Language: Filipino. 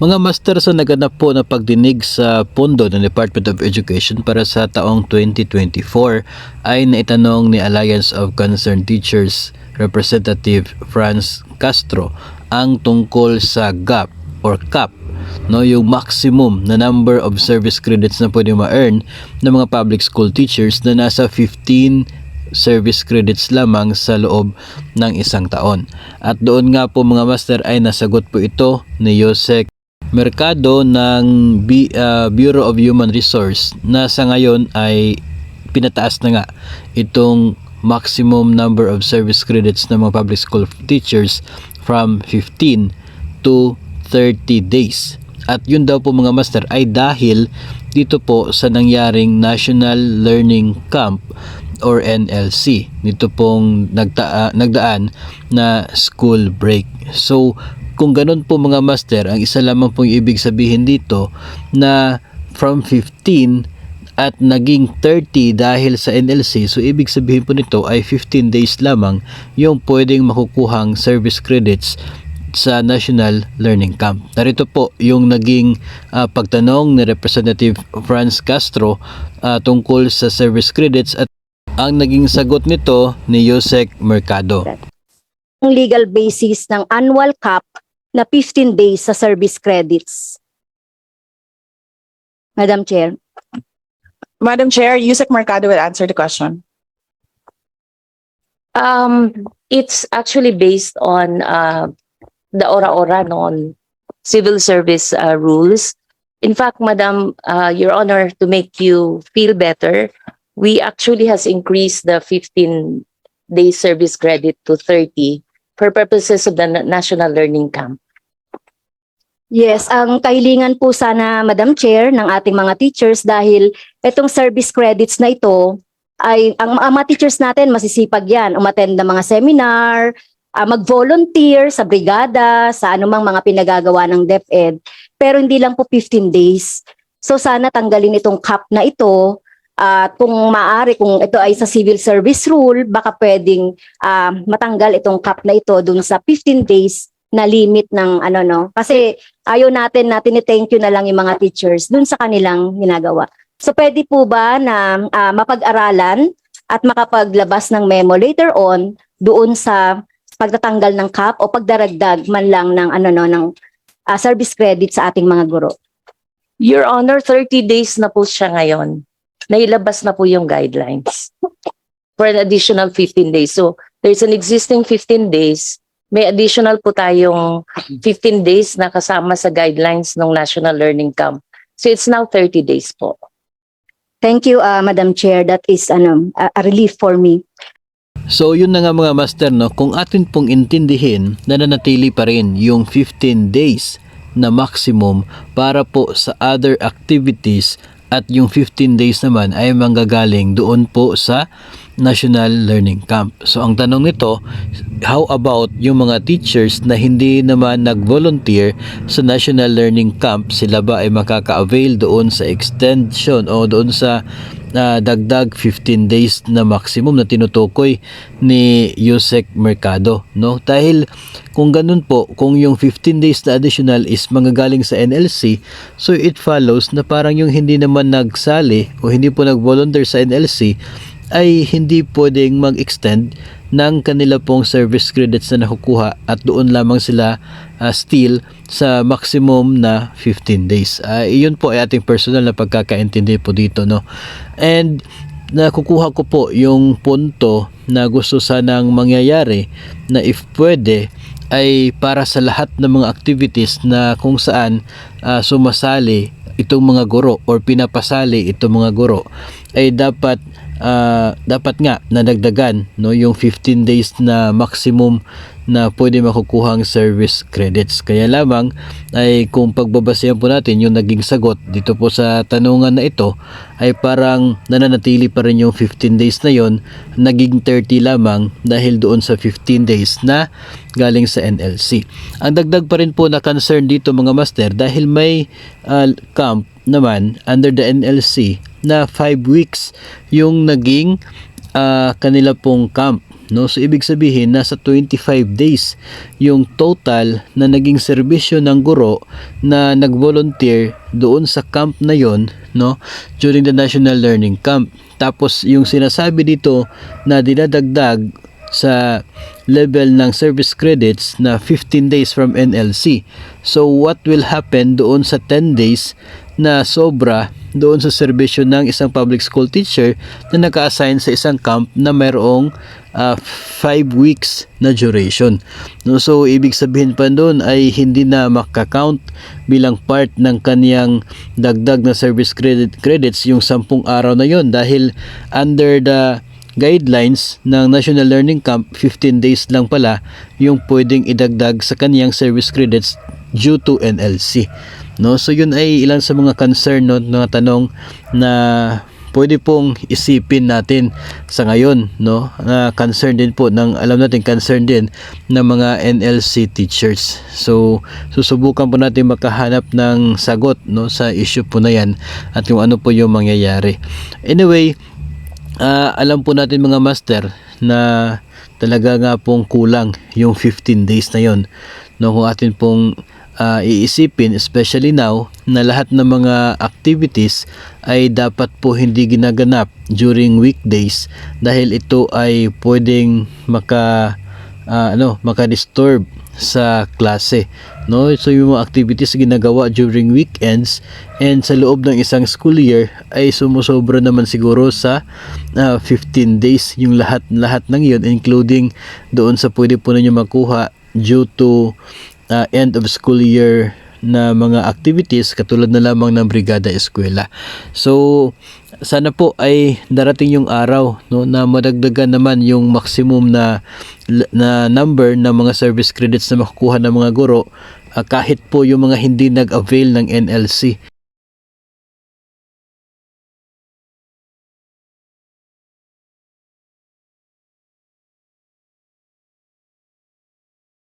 Mga master, sa naganap po na pagdinig sa pondo ng Department of Education para sa taong 2024 ay naitanong ni Alliance of Concerned Teachers Representative Franz Castro ang tungkol sa gap or cap, no, yung maximum na number of service credits na pwede ma-earn ng mga public school teachers na nasa 15 service credits lamang sa loob ng isang taon. At doon nga po mga master ay nasagot po ito ni Yusek Mercado ng Bureau of Human Resource na sa ngayon ay pinataas na nga itong maximum number of service credits ng mga public school teachers from 15 to 30 days. At yun daw po mga master ay dahil dito po sa nangyaring National Learning Camp or NLC. Dito pong nagdaan na school break. So kung ganun po mga master, ang isa lamang pong ibig sabihin dito na from 15 at naging 30 dahil sa NLC, so ibig sabihin po nito ay 15 days lamang yung pwedeng makukuhang service credits sa National Learning Camp. Narito po yung naging pagtanong ni Representative Franz Castro tungkol sa service credits at ang naging sagot nito ni Yusek Mercado. Ang legal basis ng annual cap na 15 days sa service credits. Madam Chair. Madam Chair, Yusek Mercado will answer the question. It's actually based on the ora-ora on civil service rules. In fact, Madam, Your Honor, to make you feel better, we actually has increased the 15-day service credit to 30 for purposes of the National Learning Camp. Yes, ang kahilingan po sana, Madam Chair, ng ating mga teachers dahil itong service credits na ito ay ang mga teachers natin masisipag yan, umattend ng mga seminar, mag-volunteer sa brigada, sa anumang mga pinagagawa ng DepEd, pero hindi lang po 15 days. So sana tanggalin itong cap na ito at kung maaari, kung ito ay sa civil service rule, baka pwedeng matanggal itong cap na ito dun sa 15 days na limit ng kasi ayaw natin na thank you na lang yung mga teachers dun sa kanilang ginagawa. So pwede po ba na mapag-aralan at makapaglabas ng memo later on doon sa pagtatanggal ng cap o pagdaragdag man lang ng ng service credit sa ating mga guro? Your Honor, 30 days na po siya ngayon. Nailabas na po yung guidelines for an additional 15 days. So there's an existing 15 days. May additional po tayong 15 days na kasama sa guidelines ng National Learning Camp. So it's now 30 days po. Thank you, Madam Chair. That is a relief for me. So yun na nga mga master, no, kung atin pong intindihin na nanatili pa rin yung 15 days na maximum para po sa other activities at yung 15 days naman ay manggagaling doon po sa National Learning Camp. So ang tanong nito, how about yung mga teachers na hindi naman nag-volunteer sa National Learning Camp, sila ba ay makaka-avail doon sa extension o doon sa dagdag 15 days na maximum na tinutukoy ni Yusek Mercado, no? Dahil kung ganun po, kung yung 15 days na additional is manggagaling sa NLC, so it follows na parang yung hindi naman nagsali o hindi po nag-volunteer sa NLC ay hindi pwedeng mag-extend ng kanila pong service credits na nakukuha at doon lamang sila still sa maximum na 15 days. Iyon po ay ating personal na pagkakaintindi po dito, no? And nakukuha ko po yung punto na gusto sanang mangyayari na if pwede ay para sa lahat ng mga activities na kung saan sumasali itong mga guro or pinapasali itong mga guro ay dapat nga nadagdagan, no, yung 15 days na maximum na pwede makukuhang service credits. Kaya lamang ay kung pagbabasehan po natin yung naging sagot dito po sa tanungan na ito ay parang nananatili pa rin yung 15 days na yon, naging 30 lamang dahil doon sa 15 days na galing sa NLC. Ang dagdag pa rin po na concern dito mga master dahil may camp naman under the NLC na 5 weeks yung naging kanila pong camp, no? So ibig sabihin nasa 25 days yung total na naging serbisyo ng guro na nag-volunteer doon sa camp na yon, no, during the National Learning Camp. Tapos yung sinasabi dito na dinadagdag sa level ng service credits na 15 days from NLC. So what will happen doon sa 10 days na sobra doon sa serbisyo ng isang public school teacher na naka-assign sa isang camp na mayroong 5 weeks na duration, no? So ibig sabihin pa doon ay hindi na makaka-count bilang part ng kaniyang dagdag na service credits yung 10 araw na yon, dahil under the guidelines ng National Learning Camp, 15 days lang pala yung pwedeng idagdag sa kaniyang service credits due to NLC, no? So yun ay ilan sa mga concern, no, mga tanong na pwede pong isipin natin sa ngayon, no? Concern din po ng, alam natin, concern din ng mga NLC teachers. So susubukan po natin makahanap ng sagot, no, sa issue po na yan at kung ano po yung mangyayari. Anyway, alam po natin mga master na talaga nga pong kulang yung 15 days na yon, no? Kung atin pong iisipin, especially now na lahat ng mga activities ay dapat po hindi ginaganap during weekdays dahil ito ay pwedeng maka-disturb sa klase, no? So yung mga activities ginagawa during weekends and sa loob ng isang school year ay sumusobra naman siguro sa 15 days yung lahat ng yun, including doon sa pwede po ninyo makuha due to end of school year na mga activities katulad na lamang ng Brigada Eskwela. So sana po ay darating yung araw, no, na madagdagan naman yung maximum na number ng mga service credits na makukuha ng mga guro kahit po yung mga hindi nag-avail ng NLC.